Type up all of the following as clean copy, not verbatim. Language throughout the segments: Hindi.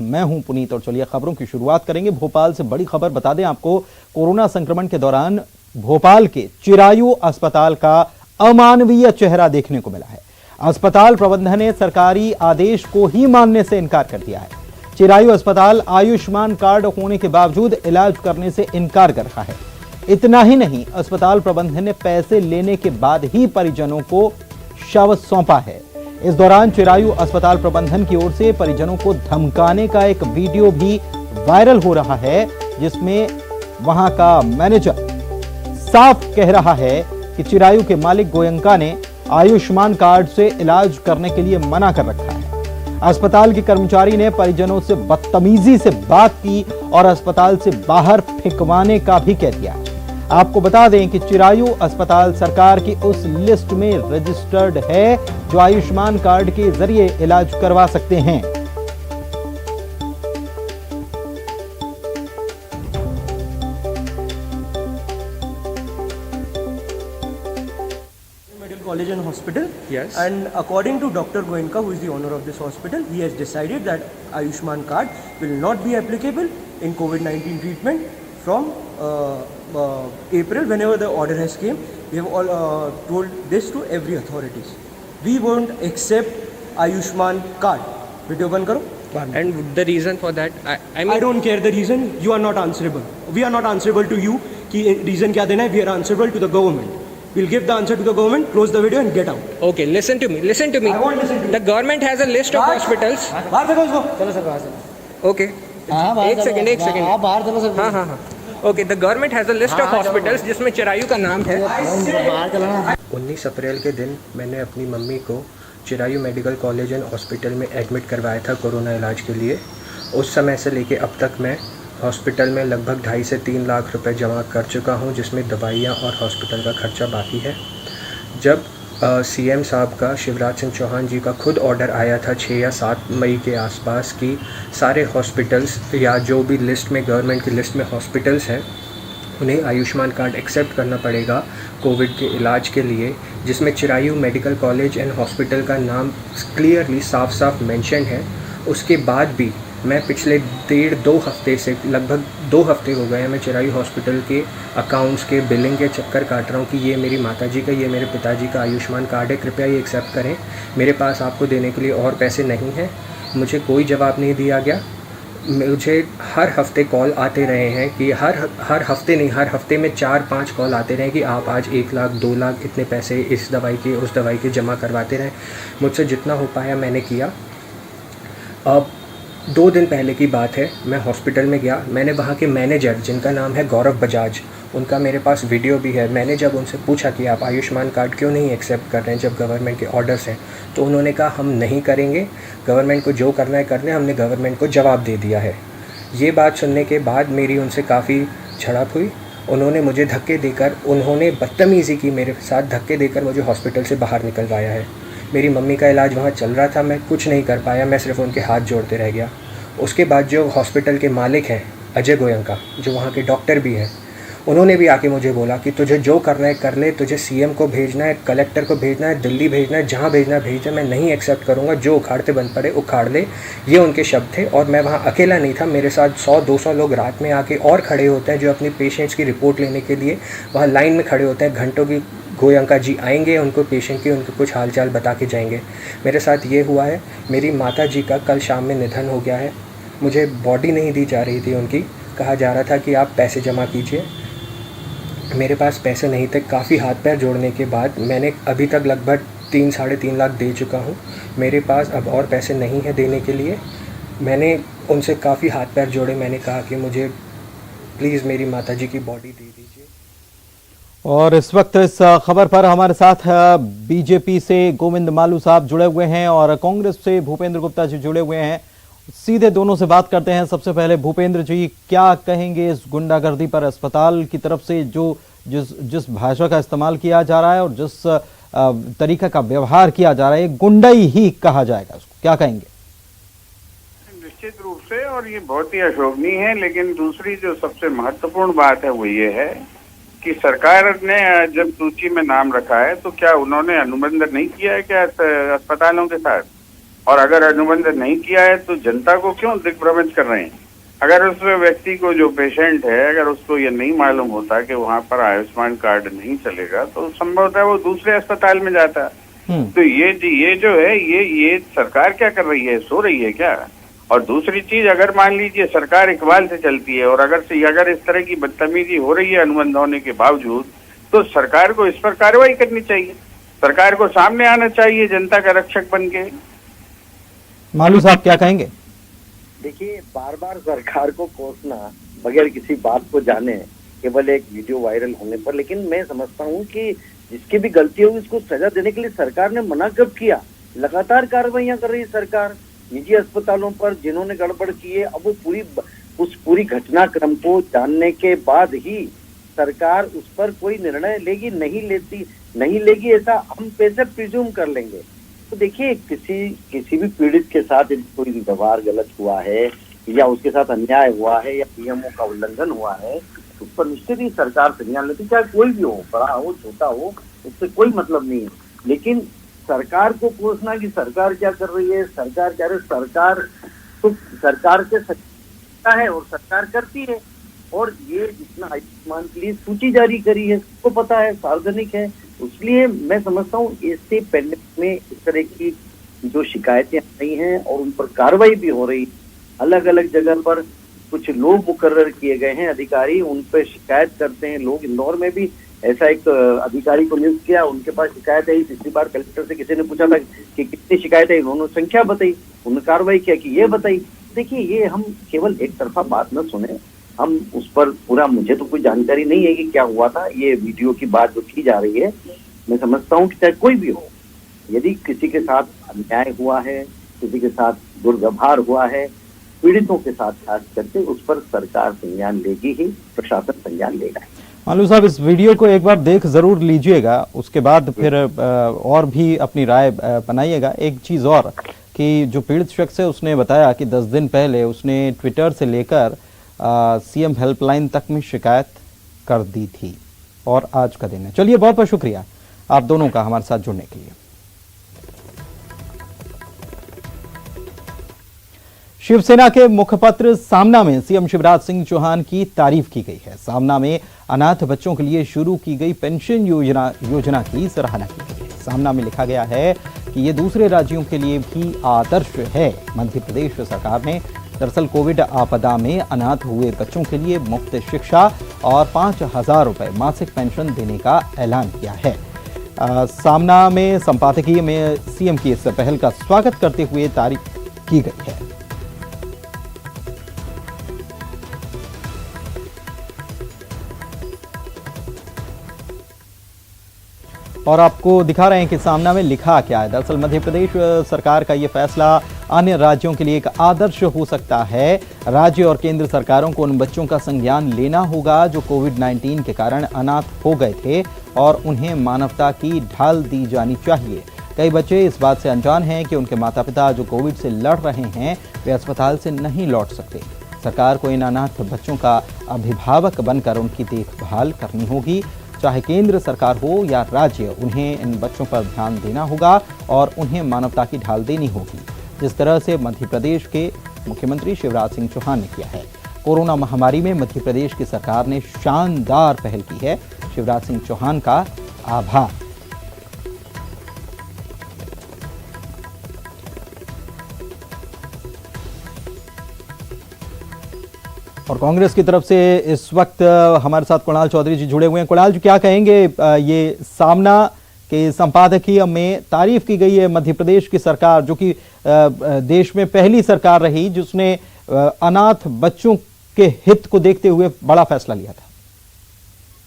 मैं हूं पुनीत और चलिए खबरों की शुरुआत करेंगे भोपाल से। बड़ी खबर बता दें आपको, कोरोना संक्रमण के दौरान भोपाल के चिरायु अस्पताल का अमानवीय चेहरा देखने को मिला है। अस्पताल प्रबंधन ने सरकारी आदेश को ही मानने से इनकार कर दिया है। चिरायु अस्पताल आयुष्मान कार्ड होने के बावजूद इलाज करने से इनकार कर रहा है। इतना ही नहीं, अस्पताल प्रबंधन ने पैसे लेने के बाद ही परिजनों को शव सौंपा है। इस दौरान चिरायु अस्पताल प्रबंधन की ओर से परिजनों को धमकाने का एक वीडियो भी वायरल हो रहा है, जिसमें वहां का मैनेजर साफ कह रहा है कि चिरायु के मालिक गोयंका ने आयुष्मान कार्ड से इलाज करने के लिए मना कर रखा है। अस्पताल के कर्मचारी ने परिजनों से बदतमीजी से बात की और अस्पताल से बाहर फेंकवाने का भी कह दिया। आपको बता दें कि चिरायु अस्पताल सरकार की उस लिस्ट में रजिस्टर्ड है जो आयुष्मान कार्ड के जरिए इलाज करवा सकते हैं। Medical College and Hospital. Yes. And according to Dr. Goenka, who is the owner of this hospital, he has decided that Ayushman card will not be applicable in COVID-19 treatment from April, whenever the order has came. We have all told this to every authorities. We won't accept Ayushman card. Video ban karo. And the reason for that, I mean, I don't care the reason. You are not answerable. We are not answerable to you. कि reason क्या देना है? We are answerable to the government. We'll give the answer to the government. Close the video and get out. okay, listen to me. I won't listen to you. The government has a list of hospitals. बाहर फेंको उसको. चलो सर बाहर से. Okay. एक सेकंड. हाँ बाहर चलो सर. हाँ. Okay, the government has a list of hospitals जिसमें चिरायु का नाम है. 19 अप्रैल के दिन मैंने अपनी मम्मी को Chirayu medical college and hospital में एडमिट करवाया था कोरोना इलाज के लिए। उस समय से लेके अब तक मैं हॉस्पिटल में लगभग 2.5 से 3 लाख रुपए जमा कर चुका हूं, जिसमें दवाइयां और हॉस्पिटल का खर्चा बाकी है। जब सीएम साहब का, शिवराज सिंह चौहान जी का खुद ऑर्डर आया था 6 या 7 मई के आसपास की सारे हॉस्पिटल्स या जो भी लिस्ट में, गवर्नमेंट की लिस्ट में हॉस्पिटल्स हैं, उन्हें आयुष्मान कार्ड एक्सेप्ट करना पड़ेगा कोविड के इलाज के लिए, जिसमें Chirayu medical college and hospital का नाम क्लियरली साफ मेंशन है। उसके बाद भी मैं पिछले 1.5-2 हफ्ते से, लगभग 2 हफ्ते हो गए हैं, मैं चिरायु हॉस्पिटल के अकाउंट्स के बिलिंग के चक्कर काट रहा हूँ कि ये मेरी माताजी का, ये मेरे पिताजी का आयुष्मान कार्ड है, कृपया ये एक्सेप्ट करें। मेरे पास आपको देने के लिए और पैसे नहीं हैं। मुझे कोई जवाब नहीं दिया गया। मुझे हर हफ्ते कॉल आते रहे हैं कि हर हफ्ते नहीं, हर हफ्ते में 4-5 कॉल आते रहे कि आप आज 1 लाख 2 लाख इतने पैसे इस दवाई के उस दवाई के जमा करवाते रहें। मुझसे जितना हो पाया मैंने किया। अब 2 दिन पहले की बात है, मैं हॉस्पिटल में गया। मैंने वहाँ के मैनेजर, जिनका नाम है गौरव बजाज, उनका मेरे पास वीडियो भी है। मैंने जब उनसे पूछा कि आप आयुष्मान कार्ड क्यों नहीं एक्सेप्ट कर रहे हैं जब गवर्नमेंट के ऑर्डर्स हैं, तो उन्होंने कहा हम नहीं करेंगे, गवर्नमेंट को जो करना है करने। हमने गवर्नमेंट को जवाब दे दिया है। ये बात सुनने के बाद मेरी उनसे काफ़ी झड़प हुई। उन्होंने मुझे धक्के देकर, उन्होंने बदतमीज़ी की, मेरे साथ धक्के देकर मुझे हॉस्पिटल से बाहर निकलवाया है। मेरी मम्मी का इलाज वहाँ चल रहा था, मैं कुछ नहीं कर पाया, मैं सिर्फ उनके हाथ जोड़ते रह गया। उसके बाद जो हॉस्पिटल के मालिक हैं अजय गोयंका, जो वहाँ के डॉक्टर भी हैं, उन्होंने भी आके मुझे बोला कि तुझे जो करना है कर ले, तुझे सीएम को भेजना है, कलेक्टर को भेजना है, दिल्ली भेजना है, जहाँ भेजना है भेज दे, मैं नहीं एक्सेप्ट करूँगा, जो उखाड़ते बंद पड़े उखाड़ ले। ये उनके शब्द थे। और मैं वहाँ अकेला नहीं था, मेरे साथ 100-200 लोग रात में आके और खड़े होते हैं जो अपनी पेशेंट्स की रिपोर्ट लेने के लिए वहाँ लाइन में खड़े होते हैं घंटों की। गोयंका जी आएंगे, उनको पेशेंट की उनको कुछ हालचाल बता के जाएंगे। मेरे साथ ये हुआ है। मेरी माता जी का कल शाम में निधन हो गया है। मुझे बॉडी नहीं दी जा रही थी उनकी, कहा जा रहा था कि आप पैसे जमा कीजिए। मेरे पास पैसे नहीं थे। काफ़ी हाथ पैर जोड़ने के बाद मैंने अभी तक लगभग 3-3.5 लाख दे चुका हूँ। मेरे पास अब और पैसे नहीं है देने के लिए। मैंने उनसे काफ़ी हाथ पैर जोड़े। मैंने कहा कि मुझे प्लीज़ मेरी माताजी की बॉडी दे दीजिए। और इस वक्त इस खबर पर हमारे साथ बीजेपी से गोविंद मालू साहब जुड़े हुए हैं और कांग्रेस से भूपेंद्र गुप्ता जी जुड़े हुए हैं। सीधे दोनों से बात करते हैं। सबसे पहले भूपेंद्र जी, क्या कहेंगे इस गुंडागर्दी पर? अस्पताल की तरफ से जो जिस भाषा का इस्तेमाल किया जा रहा है और जिस तरीका का व्यवहार किया जा रहा है, गुंडाई ही कहा जाएगा उसको, क्या कहेंगे? निश्चित रूप से, और ये बहुत ही अशोभनीय है। लेकिन दूसरी जो सबसे महत्वपूर्ण बात है वो ये है कि सरकार ने जब सूची में नाम रखा है तो क्या उन्होंने अनुबंध नहीं किया है क्या अस्पतालों के साथ? और अगर अनुबंध नहीं किया है तो जनता को क्यों दिग्भ्रमित कर रहे हैं? अगर उस व्यक्ति को, जो पेशेंट है, अगर उसको ये नहीं मालूम होता कि वहां पर आयुष्मान कार्ड नहीं चलेगा तो संभवतः वो दूसरे अस्पताल में जाता। तो ये जो है ये सरकार क्या कर रही है? सो रही है क्या? और दूसरी चीज, अगर मान लीजिए सरकार इकबाल से चलती है और अगर इस तरह की बदतमीजी हो रही है अनुबंध होने के बावजूद, तो सरकार को इस पर कार्रवाई करनी चाहिए। सरकार को सामने आना चाहिए जनता का रक्षक बन के। मालू साहब क्या कहेंगे? देखिए, बार बार सरकार को कोसना बगैर किसी बात को जाने, केवल एक वीडियो वायरल होने पर, लेकिन मैं समझता हूँ कि जिसकी भी गलती होगी उसको सजा देने के लिए सरकार ने मना कब किया? लगातार कार्रवाइयां कर रही है सरकार निजी अस्पतालों पर जिन्होंने गड़बड़ की है। अब वो उस पूरी घटनाक्रम को जानने के बाद ही सरकार उस पर कोई निर्णय लेगी, नहीं लेगी ऐसा हम कैसे प्रिज्यूम कर लेंगे? तो देखिए, किसी भी पीड़ित के साथ यदि कोई व्यवहार गलत हुआ है या उसके साथ अन्याय हुआ है या नियमों का उल्लंघन हुआ है, उस पर निश्चित ही सरकार संज्ञान लेती, चाहे कोई भी हो, बड़ा हो छोटा हो, उससे कोई मतलब नहीं है। लेकिन सरकार को कोसना कि सरकार क्या कर रही है, सरकार क्या, सरकार तो सरकार से सकता है और सरकार करती है। और ये जितना आयुष्मान के लिए सूची जारी करी है, सबको पता है, सार्वजनिक है। इसलिए मैं समझता हूँ इससे पेंडेमिक में इस तरह की जो शिकायतें आ रही हैं और उन पर कार्रवाई भी हो रही, अलग अलग जगह पर कुछ लोग मुकर्रर किए गए हैं अधिकारी, उन पर शिकायत करते हैं लोग। इंदौर में भी ऐसा एक अधिकारी को नियुक्त किया, उनके पास शिकायत आई। पिछली बार कलेक्टर से किसी ने पूछा था कि कितनी शिकायत है, उन्होंने संख्या बताई, उन्होंने कार्रवाई किया कि ये बताई। देखिए, ये हम केवल एक तरफा बात न सुने, हम उस पर पूरा, मुझे तो कोई जानकारी नहीं है कि क्या हुआ था। ये वीडियो की बात जो की जा रही है, मैं समझता हूँ कि चाहे कोई भी हो, यदि किसी के साथ अन्याय हुआ है, किसी के साथ दुर्व्यवहार हुआ है, पीड़ितों के साथ खास करके, उस पर सरकार संज्ञान लेगी ही, प्रशासन संज्ञान लेगा। मालू साहब, इस वीडियो को एक बार देख जरूर लीजिएगा, उसके बाद फिर और भी अपनी राय बनाइएगा। एक चीज और कि जो पीड़ित शख्स है उसने बताया कि 10 दिन पहले उसने ट्विटर से लेकर सीएम हेल्पलाइन तक में शिकायत कर दी थी और आज का दिन है। चलिए, बहुत बहुत शुक्रिया आप दोनों का हमारे साथ जुड़ने के लिए। शिवसेना के मुखपत्र सामना में सीएम शिवराज सिंह चौहान की तारीफ की गई है। सामना में अनाथ बच्चों के लिए शुरू की गई पेंशन योजना की सराहना की गई है। सामना में लिखा गया है कि ये दूसरे राज्यों के लिए भी आदर्श है। मध्य प्रदेश सरकार ने दरअसल कोविड आपदा में अनाथ हुए बच्चों के लिए मुफ्त शिक्षा और 5,000 रुपए मासिक पेंशन देने का ऐलान किया है। सामना में संपादकीय में सीएम की इस पहल का स्वागत करते हुए तारीफ की गई है। और आपको दिखा रहे हैं कि सामना में लिखा क्या है। दरअसल मध्य प्रदेश सरकार का ये फैसला अन्य राज्यों के लिए एक आदर्श हो सकता है। राज्य और केंद्र सरकारों को उन बच्चों का संज्ञान लेना होगा जो कोविड-19 के कारण अनाथ हो गए थे और उन्हें मानवता की ढाल दी जानी चाहिए। कई बच्चे इस बात से अनजान हैं कि उनके माता पिता जो कोविड से लड़ रहे हैं वे अस्पताल से नहीं लौट सकते। सरकार को इन अनाथ बच्चों का अभिभावक बनकर उनकी देखभाल करनी होगी। चाहे केंद्र सरकार हो या राज्य, उन्हें इन बच्चों पर ध्यान देना होगा और उन्हें मानवता की ढाल देनी होगी, जिस तरह से मध्य प्रदेश के मुख्यमंत्री शिवराज सिंह चौहान ने किया है। कोरोना महामारी में मध्य प्रदेश की सरकार ने शानदार पहल की है। शिवराज सिंह चौहान का आभार। और कांग्रेस की तरफ से इस वक्त हमारे साथ कुणाल चौधरी जी जुड़े हुए हैं। कुणाल जी, क्या कहेंगे? ये सामना के संपादकीय में तारीफ की गई है मध्य प्रदेश की सरकार, जो कि देश में पहली सरकार रही जिसने अनाथ बच्चों के हित को देखते हुए बड़ा फैसला लिया था।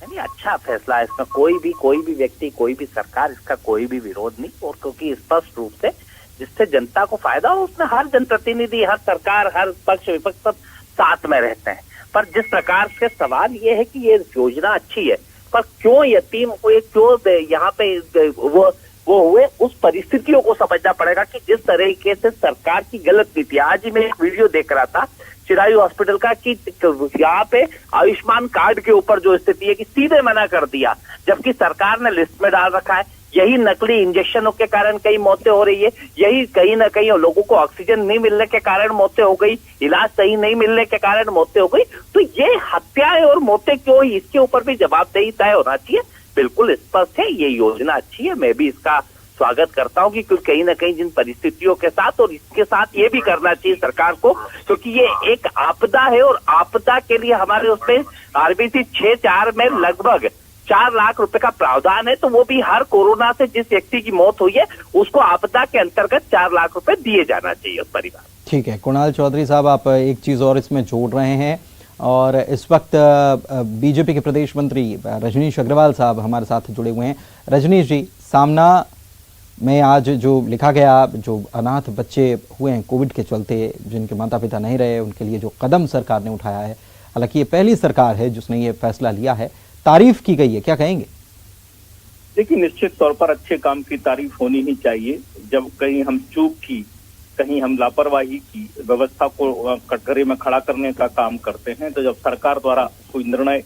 नहीं, अच्छा फैसला है। इसमें कोई भी व्यक्ति, कोई भी सरकार, इसका कोई भी विरोध नहीं। और क्योंकि स्पष्ट रूप से जिससे जनता को फायदा हो, उसमें हर जनप्रतिनिधि, हर सरकार, हर पक्ष विपक्ष सब साथ में रहते हैं। पर जिस प्रकार से सवाल ये है कि ये योजना अच्छी है, पर क्यों यतीम हुए, क्यों यहाँ पे वो हुए, उस परिस्थितियों को समझना पड़ेगा कि जिस तरीके से सरकार की गलत नीति। आज ही मैं एक वीडियो देख रहा था चिरायू हॉस्पिटल का कि यहाँ पे आयुष्मान कार्ड के ऊपर जो स्थिति है कि सीधे मना कर दिया, जबकि सरकार ने लिस्ट में डाल रखा है। यही नकली इंजेक्शनों के कारण कई मौतें हो रही है, यही कहीं ना कहीं लोगों को ऑक्सीजन नहीं मिलने के कारण मौतें हो गई, इलाज सही नहीं मिलने के कारण मौतें हो गई। तो ये हत्याएं और मौतें क्यों हुई, इसके ऊपर भी जवाबदेही तय होना चाहिए। बिल्कुल स्पष्ट है, ये योजना अच्छी है, मैं भी इसका स्वागत करता हूं कि कहीं ना कहीं जिन परिस्थितियों के साथ और इसके साथ ये भी करना चाहिए सरकार को, क्योंकि ये एक आपदा है और आपदा के लिए हमारे उसमें आरबीसी 6-4 में लगभग 4 लाख रुपए का प्रावधान है। तो वो भी हर कोरोना से जिस व्यक्ति की मौत हुई है उसको आपदा के अंतर्गत 4 लाख रुपए दिए जाना चाहिए उस परिवार। ठीक है कुणाल चौधरी साहब, आप एक चीज और इसमें जोड़ रहे हैं और इस वक्त बीजेपी के प्रदेश मंत्री रजनीश अग्रवाल साहब हमारे साथ जुड़े हुए हैं। रजनीश जी, सामना में आज जो लिखा गया, जो अनाथ बच्चे हुए हैं कोविड के चलते, जिनके माता पिता नहीं रहे, उनके लिए जो कदम सरकार ने उठाया है, हालांकि ये पहली सरकार है जिसने ये फैसला लिया है, तारीफ की गई है, क्या कहेंगे? देखिए, निश्चित तौर पर अच्छे काम की तारीफ होनी ही चाहिए। जब कहीं हम चूक की, कहीं हम लापरवाही की, व्यवस्था को कटघरे में खड़ा करने का काम करते हैं, तो जब सरकार द्वारा कोई निर्णय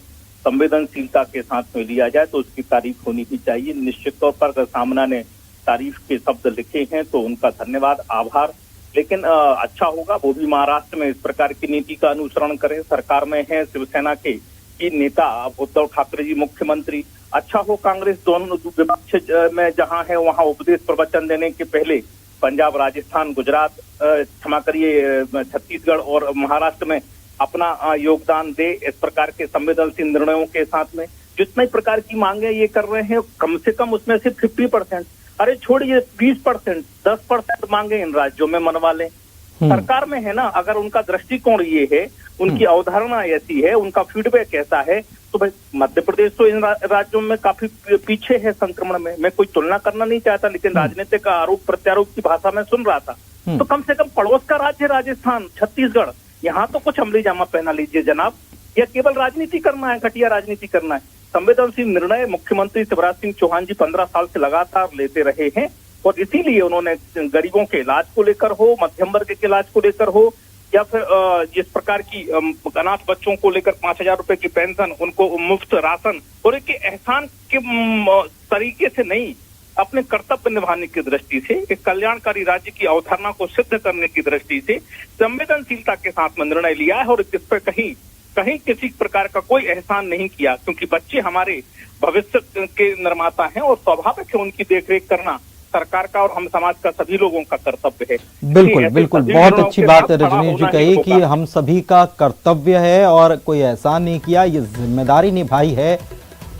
संवेदनशीलता के साथ में लिया जाए तो उसकी तारीफ होनी ही चाहिए। निश्चित तौर पर सामना ने तारीफ के शब्द लिखे हैं तो उनका धन्यवाद, आभार। लेकिन अच्छा होगा वो भी महाराष्ट्र में इस प्रकार की नीति का अनुसरण करें। सरकार में है शिवसेना के नेता उद्धव ठाकरे जी मुख्यमंत्री, अच्छा हो कांग्रेस दोनों विपक्ष में जहां है वहां उपदेश प्रवचन देने के पहले पंजाब, राजस्थान, गुजरात, क्षमा करिए छत्तीसगढ़ और महाराष्ट्र में अपना योगदान दे। इस प्रकार के संवेदनशील निर्णयों के साथ में जितने प्रकार की मांगे ये कर रहे हैं, कम से कम उसमें से 50%, अरे छोड़िए 20%, 10% मांगे इन राज्यों में मनवा लें। सरकार में है ना, अगर उनका दृष्टिकोण ये है, उनकी अवधारणा ऐसी है, उनका फीडबैक ऐसा है, तो भाई मध्य प्रदेश तो इन राज्यों में काफी पीछे है संक्रमण में। मैं कोई तुलना करना नहीं चाहता, लेकिन राजनीतिक का आरोप प्रत्यारोप की भाषा में सुन रहा था। तो कम से कम पड़ोस का राज्य राजस्थान, छत्तीसगढ़, यहाँ तो कुछ अमली जामा पहना लीजिए जनाब। या केवल राजनीति करना है, घटिया राजनीति करना है? संवेदनशील निर्णय मुख्यमंत्री शिवराज सिंह चौहान जी 15 साल से लगातार लेते रहे हैं और इसीलिए उन्होंने गरीबों के इलाज को लेकर हो, मध्यम वर्ग के इलाज को लेकर हो, या फिर जिस प्रकार की अनाथ बच्चों को लेकर 5,000 रुपए की पेंशन, उनको मुफ्त राशन, और एक एहसान के तरीके से नहीं, अपने कर्तव्य निभाने की दृष्टि से, एक कल्याणकारी राज्य की अवधारणा को सिद्ध करने की दृष्टि से संवेदनशीलता के साथ में निर्णय लिया है और इस पर कहीं किसी प्रकार का कोई एहसान नहीं किया, क्योंकि बच्चे हमारे भविष्य के निर्माता हैं और स्वाभाविक है उनकी देखरेख करना सरकार का और हम समाज का सभी लोगों का कर्तव्य है। बिल्कुल बिल्कुल, बहुत अच्छी बात रजनीश जी कही कि हम सभी का कर्तव्य है और कोई एहसान नहीं किया, ये जिम्मेदारी निभाई है।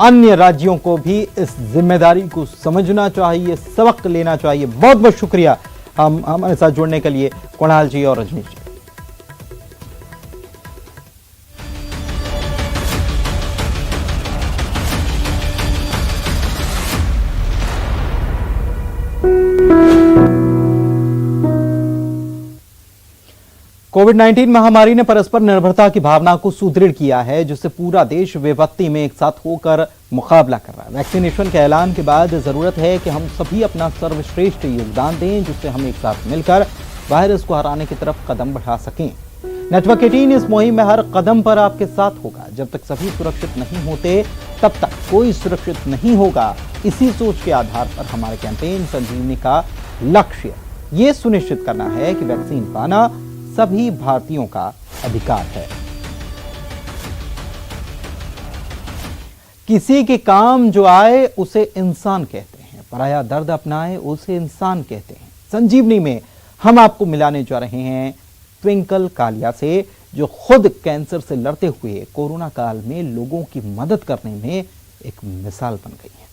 अन्य राज्यों को भी इस जिम्मेदारी को समझना चाहिए, सबक लेना चाहिए। बहुत बहुत शुक्रिया हमारे साथ जुड़ने के लिए कुणाल जी और रजनीश जी। कोविड-19 महामारी ने परस्पर निर्भरता की भावना को सुदृढ़ किया है, जिससे पूरा देश विपत्ति में एक साथ होकर मुकाबला कर रहा है। वैक्सीनेशन के ऐलान के बाद जरूरत है कि हम सभी अपना सर्वश्रेष्ठ योगदान दें, जिससे हम एक साथ मिलकर वायरस को हराने की तरफ कदम बढ़ा सकें। नेटवर्क 18 इस मुहिम में हर कदम पर आपके साथ होगा। जब तक सभी सुरक्षित नहीं होते तब तक कोई सुरक्षित नहीं होगा। इसी सोच के आधार पर हमारे कैंपेन संजीवनी का लक्ष्य ये सुनिश्चित करना है कि वैक्सीन पाना सभी भारतीयों का अधिकार है। किसी के काम जो आए उसे इंसान कहते हैं, पराया दर्द अपनाए उसे इंसान कहते हैं। संजीवनी में हम आपको मिलाने जा रहे हैं ट्विंकल कालिया से, जो खुद कैंसर से लड़ते हुए कोरोना काल में लोगों की मदद करने में एक मिसाल बन गई है।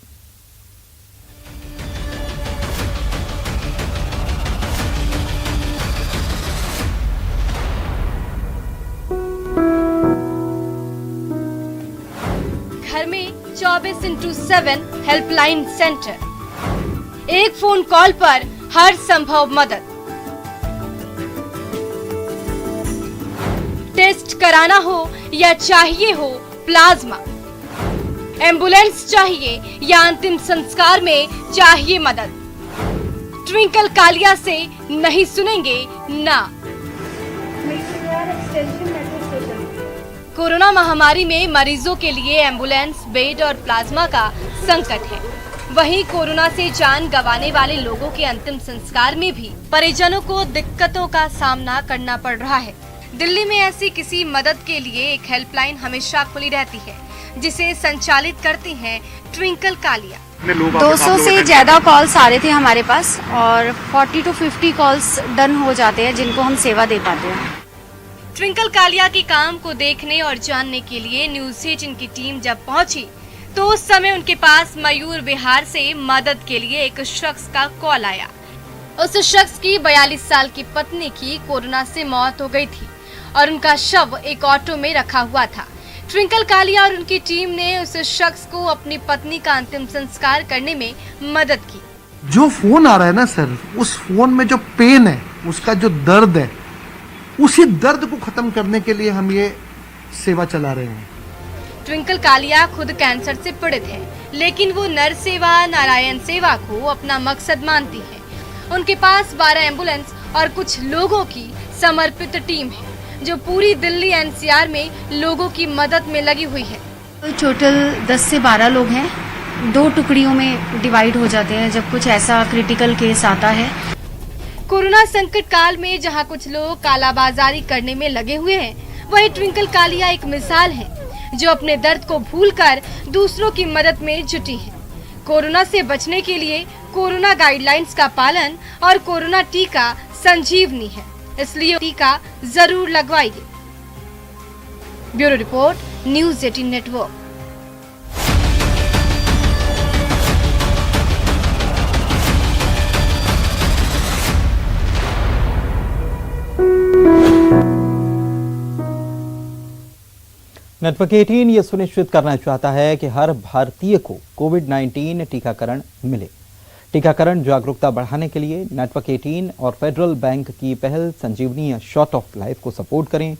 घर में 24/7 हेल्पलाइन सेंटर, एक फोन कॉल पर हर संभव मदद। टेस्ट कराना हो या चाहिए हो प्लाज्मा, एम्बुलेंस चाहिए या अंतिम संस्कार में चाहिए मदद, ट्विंकल कालिया से नहीं सुनेंगे ना। कोरोना महामारी में मरीजों के लिए एम्बुलेंस, बेड और प्लाज्मा का संकट है। वहीं कोरोना से जान गंवाने वाले लोगों के अंतिम संस्कार में भी परिजनों को दिक्कतों का सामना करना पड़ रहा है। दिल्ली में ऐसी किसी मदद के लिए एक हेल्पलाइन हमेशा खुली रहती है, जिसे संचालित करती हैं ट्विंकल कालिया। 200 से ज्यादा कॉल्स आ रहे थे हमारे पास और 40 to 50 कॉल्स डन हो जाते हैं जिनको हम सेवा दे पाते हैं। ट्विंकल कालिया के काम को देखने और जानने के लिए न्यूज 18 की टीम जब पहुंची तो उस समय उनके पास मयूर विहार से मदद के लिए एक शख्स का कॉल आया। उस शख्स की 42 साल की पत्नी की कोरोना से मौत हो गई थी और उनका शव एक ऑटो में रखा हुआ था। ट्विंकल कालिया और उनकी टीम ने उस शख्स को अपनी पत्नी का अंतिम संस्कार करने में मदद की। जो फोन आ रहा है ना सर, उस फोन में जो पेन है, उसका जो दर्द है, उसी दर्द को खत्म करने के लिए हम ये सेवा चला रहे हैं। ट्विंकल कालिया खुद कैंसर से पीड़ित है, लेकिन वो नर सेवा नारायण सेवा को अपना मकसद मानती है। उनके पास 12 एम्बुलेंस और कुछ लोगों की समर्पित टीम है जो पूरी दिल्ली एनसीआर में लोगों की मदद में लगी हुई है। टोटल 10 से 12 लोग हैं, 2 टुकड़ियों में डिवाइड हो जाते हैं जब कुछ ऐसा क्रिटिकल केस आता है। कोरोना संकट काल में जहां कुछ लोग कालाबाजारी करने में लगे हुए हैं, वहीं ट्विंकल कालिया एक मिसाल है जो अपने दर्द को भूलकर दूसरों की मदद में जुटी है। कोरोना से बचने के लिए कोरोना गाइडलाइंस का पालन और कोरोना टीका संजीवनी है, इसलिए टीका जरूर लगवाइए। Bureau report, news 18 network. Network 18 ये सुनिश्चित करना चाहता है कि हर भारतीय को कोविड-19 टीकाकरण मिले। टीकाकरण जागरूकता बढ़ाने के लिए नेटवर्क 18 और फेडरल बैंक की पहल संजीवनी शॉट ऑफ लाइफ को सपोर्ट करें।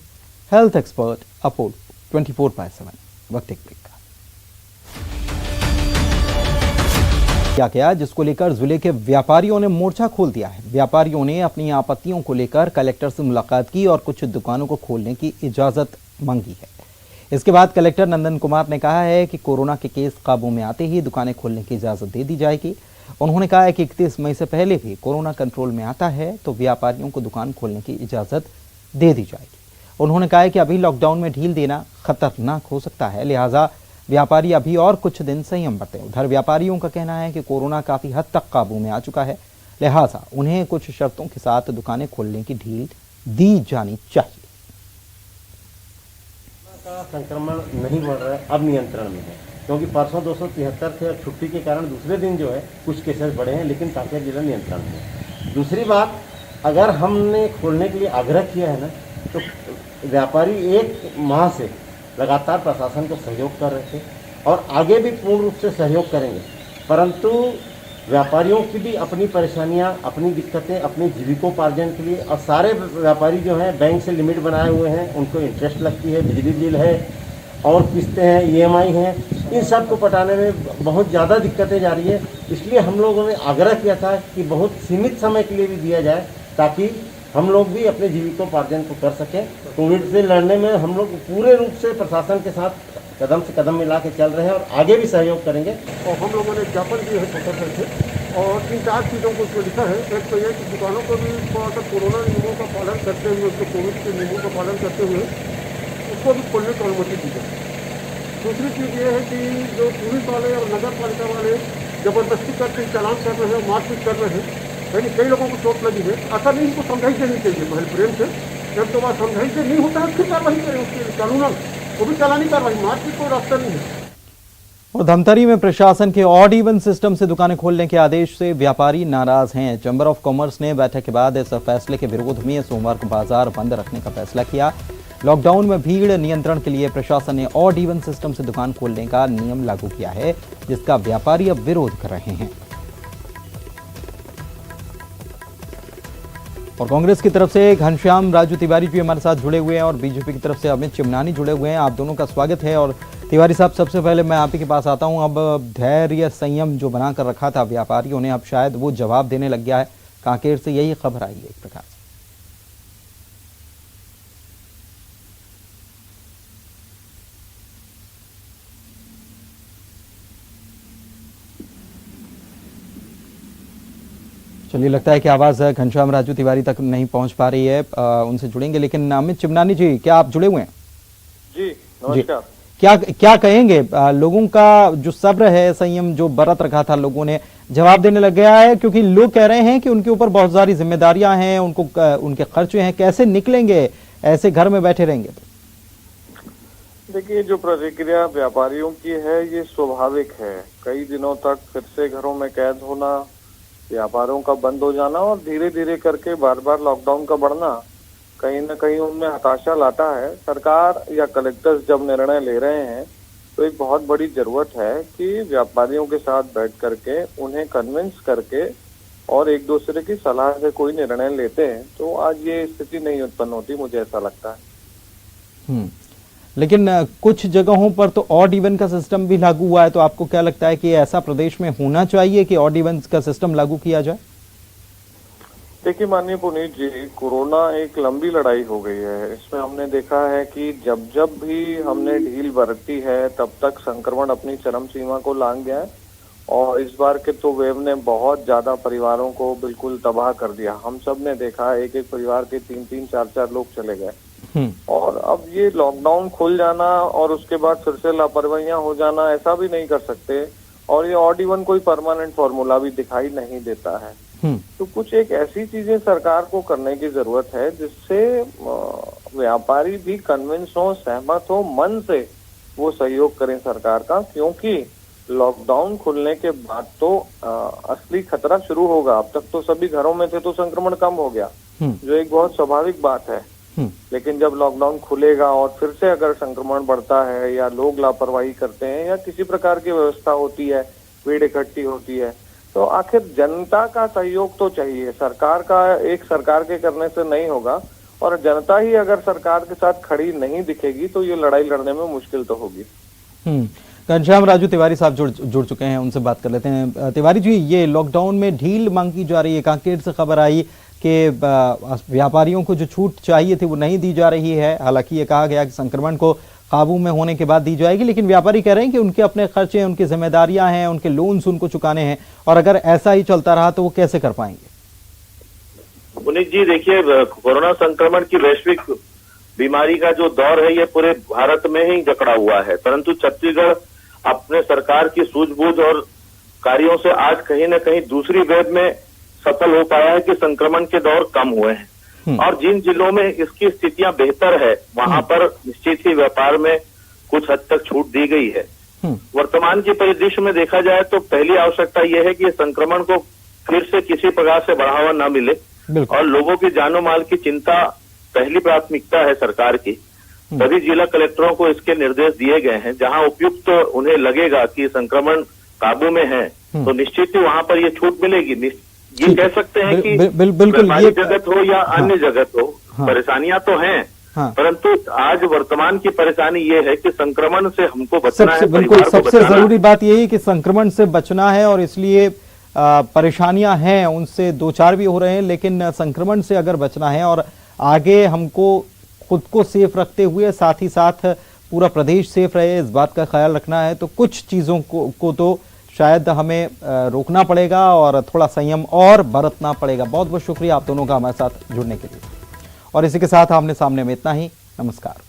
Health expert Apollo 24/7। वक्त एक ब्रेक का। क्या किया, जिसको लेकर जिले के व्यापारियों ने मोर्चा खोल दिया है। व्यापारियों ने अपनी आपत्तियों को लेकर कलेक्टर से मुलाकात की और कुछ दुकानों को खोलने की इजाजत मांगी है। इसके बाद कलेक्टर नंदन कुमार ने कहा है कि कोरोना के केस काबू में आते ही दुकानें खोलने की इजाजत दे दी जाएगी। उन्होंने कहा है कि 31 मई से पहले भी कोरोना कंट्रोल में आता है तो व्यापारियों को दुकान खोलने की इजाजत दे दी जाएगी। उन्होंने कहा है कि अभी लॉकडाउन में ढील देना खतरनाक हो सकता है, लिहाजा व्यापारी अभी और कुछ दिन संयम बरतें। उधर व्यापारियों का कहना है कि कोरोना काफी हद तक काबू में आ चुका है, लिहाजा उन्हें कुछ शर्तों के साथ दुकानें खोलने की ढील दी जानी चाहिए। का संक्रमण नहीं बढ़ रहा है, अब नियंत्रण में है, क्योंकि परसों 273 थे और छुट्टी के कारण दूसरे दिन जो है कुछ केसेस बढ़े हैं, लेकिन कांकेर जिला नियंत्रण में है। दूसरी बात, अगर हमने खोलने के लिए आग्रह किया है ना, तो व्यापारी 1 माह से लगातार प्रशासन को सहयोग कर रहे थे और आगे भी पूर्ण रूप से सहयोग करेंगे, परंतु व्यापारियों की भी अपनी परेशानियां, अपनी दिक्कतें, अपनी जीविकोपार्जन के लिए, और सारे व्यापारी जो हैं बैंक से लिमिट बनाए हुए हैं, उनको इंटरेस्ट लगती है, बिजली बिल है और किस्तें हैं, EMI हैं, इन सब को पटाने में बहुत ज़्यादा दिक्कतें जा रही है। इसलिए हम लोगों ने आग्रह किया था कि बहुत सीमित समय के लिए भी दिया जाए, ताकि हम लोग भी अपने जीविकोपार्जन को कर सकें। कोविड से लड़ने में हम लोग पूरे रूप से प्रशासन के साथ कदम से कदम मिला के चल रहे हैं और आगे भी सहयोग करेंगे। और हम लोगों ने ज्ञापन दिए है पत्र करके और 3-4 चीज़ों को उसमें लिखा है। एक तो ये कि दुकानों को भी थोड़ा सा कोरोना नियमों का पालन करते हुए, उसको कोविड के नियमों का पालन करते हुए उसको भी खोलने की अनुमति दी जाए। दूसरी चीज़ ये है कि जो पुलिस वाले और नगर पालिका वाले जबरदस्ती करके चालान कर रहे हैं, मारपीट कर रहे हैं, यानी कई लोगों को चोट लगी है, ऐसा नहीं, इनको समझाइश देनी चाहिए पहले प्रेम से। जब तो बात समझाइश से नहीं होता है फिर कार्रवाई करें उसके लिए, कानूनन वो भी चलानी कार्रवाई, मारपीट कोई रास्ता नहीं है। और धमतरी में प्रशासन के ऑड इवन सिस्टम से दुकानें खोलने के आदेश से व्यापारी नाराज हैं। चैंबर ऑफ कॉमर्स ने बैठक के बाद इस फैसले के विरोध में सोमवार को बाजार बंद रखने का फैसला किया। लॉकडाउन में भीड़ नियंत्रण के लिए प्रशासन ने ऑड इवन सिस्टम से दुकान खोलने का नियम लागू किया है, जिसका व्यापारी अब विरोध कर रहे हैं। और कांग्रेस की तरफ से घनश्याम राजू तिवारी जी हमारे साथ जुड़े हुए हैं और बीजेपी की तरफ से अमित चिमनानी जुड़े हुए हैं। आप दोनों का स्वागत है। और तिवारी साहब, सबसे पहले मैं आप ही के पास आता हूं। अब धैर्य संयम जो बनाकर रखा था व्यापारियों ने, अब शायद वो जवाब देने लग गया है। कांकेर से यही खबर आई है एक प्रकार से। चलिए, लगता है कि आवाज घनश्याम राजू तिवारी तक नहीं पहुंच पा रही है, उनसे जुड़ेंगे। लेकिन अमित चिमनानी जी, क्या आप जुड़े हुए हैं? जी नमस्कार। क्या कहेंगे? लोगों का जो सब्र है, संयम जो बरत रखा था, लोगों ने जवाब देने लग गया है, क्योंकि लोग कह रहे हैं कि उनके ऊपर बहुत सारी जिम्मेदारियां हैं, उनके खर्चे हैं, कैसे निकलेंगे, ऐसे घर में बैठे रहेंगे? देखिए, जो प्रतिक्रिया व्यापारियों की है ये स्वाभाविक है। कई दिनों तक फिर से घरों में कैद होना, व्यापारों का बंद हो जाना और धीरे धीरे करके बार बार लॉकडाउन का बढ़ना कहीं ना कहीं उनमें हताशा लाता है। सरकार या कलेक्टर्स जब निर्णय ले रहे हैं तो एक बहुत बड़ी जरूरत है कि व्यापारियों के साथ बैठ करके उन्हें कन्विंस करके और एक दूसरे की सलाह से कोई निर्णय लेते हैं तो आज ये स्थिति नहीं उत्पन्न होती, मुझे ऐसा लगता है। लेकिन कुछ जगहों पर तो ऑड इवन का सिस्टम भी लागू हुआ है, तो आपको क्या लगता है कि ऐसा प्रदेश में होना चाहिए कि ऑड इवन का सिस्टम लागू किया जाए? देखिए माननीय पुनीत जी, कोरोना एक लंबी लड़ाई हो गई है। इसमें हमने देखा है कि जब जब भी हमने ढील बरती है तब तक संक्रमण अपनी चरम सीमा को लांघ गया है और इस बार के तो वेव ने बहुत ज्यादा परिवारों को बिल्कुल तबाह कर दिया। हम सब ने देखा एक एक परिवार के 3-3, 4-4 लोग चले गए और अब ये लॉकडाउन खुल जाना और उसके बाद फिर से लापरवाहियां हो जाना, ऐसा भी नहीं कर सकते। और ये ऑड इवन कोई परमानेंट फॉर्मूला भी दिखाई नहीं देता है। तो कुछ एक ऐसी चीजें सरकार को करने की जरूरत है जिससे व्यापारी भी कन्विंस हो, सहमत हो, मन से वो सहयोग करें सरकार का, क्योंकि लॉकडाउन खुलने के बाद तो असली खतरा शुरू होगा। अब तक तो सभी घरों में थे तो संक्रमण कम हो गया, जो एक बहुत स्वाभाविक बात है। लेकिन जब लॉकडाउन खुलेगा और फिर से अगर संक्रमण बढ़ता है या लोग लापरवाही करते हैं या किसी प्रकार की व्यवस्था होती है, भीड़ इकट्ठी होती है, तो आखिर जनता का सहयोग तो चाहिए। सरकार का एक सरकार के करने से नहीं होगा और जनता ही अगर सरकार के साथ खड़ी नहीं दिखेगी तो ये लड़ाई लड़ने में मुश्किल तो होगी। घनश्याम राजू तिवारी साहब जुड़ चुके हैं, उनसे बात कर लेते हैं। तिवारी जी, ये लॉकडाउन में ढील मांगी जा रही है, कांकेर से खबर आई कि व्यापारियों को जो छूट चाहिए थी वो नहीं दी जा रही है। हालांकि ये कहा गया कि संक्रमण को काबू में होने के बाद दी जाएगी, लेकिन व्यापारी कह रहे हैं कि उनके अपने खर्चे हैं, उनकी जिम्मेदारियां हैं, उनके लोन्स उनको चुकाने हैं और अगर ऐसा ही चलता रहा तो वो कैसे कर पाएंगे? पुनीत जी, देखिए, कोरोना संक्रमण की वैश्विक बीमारी का जो दौर है ये पूरे भारत में ही जकड़ा हुआ है, परंतु छत्तीसगढ़ अपने सरकार की सूझबूझ और कार्यों से आज कहीं न कहीं दूसरी वेव में सफल हो पाया है कि संक्रमण के दौर कम हुए हैं। और जिन जिलों में इसकी स्थितियां बेहतर है वहां पर निश्चित ही व्यापार में कुछ हद तक छूट दी गई है। वर्तमान की परिदृश्य में देखा जाए तो पहली आवश्यकता यह है कि संक्रमण को फिर से किसी प्रकार से बढ़ावा न मिले और लोगों की जानो माल की चिंता पहली प्राथमिकता है सरकार की। सभी जिला कलेक्टरों को इसके निर्देश दिए गए हैं, जहां उपयुक्त उन्हें लगेगा कि संक्रमण काबू में है तो निश्चित ही वहां पर ये छूट मिलेगी। ये कह सकते हैं कि व्यापारी जगत हो या अन्य जगत हो, परेशानियां तो हैं, परंतु आज वर्तमान की परेशानी ये है कि संक्रमण से हमको बचना है। बिल्कुल, सबसे जरूरी बात यही है कि संक्रमण से बचना है और इसलिए परेशानियां हैं, उनसे दो चार भी हो रहे हैं, लेकिन संक्रमण से अगर बचना है और आगे हमको खुद को सेफ रखते हुए साथ ही साथ पूरा प्रदेश सेफ रहे, इस बात का ख्याल रखना है, तो कुछ चीजों को तो शायद हमें रोकना पड़ेगा और थोड़ा संयम और बरतना पड़ेगा। बहुत बहुत शुक्रिया आप दोनों का हमारे साथ जुड़ने के लिए। और इसी के साथ आमने सामने में इतना ही। नमस्कार।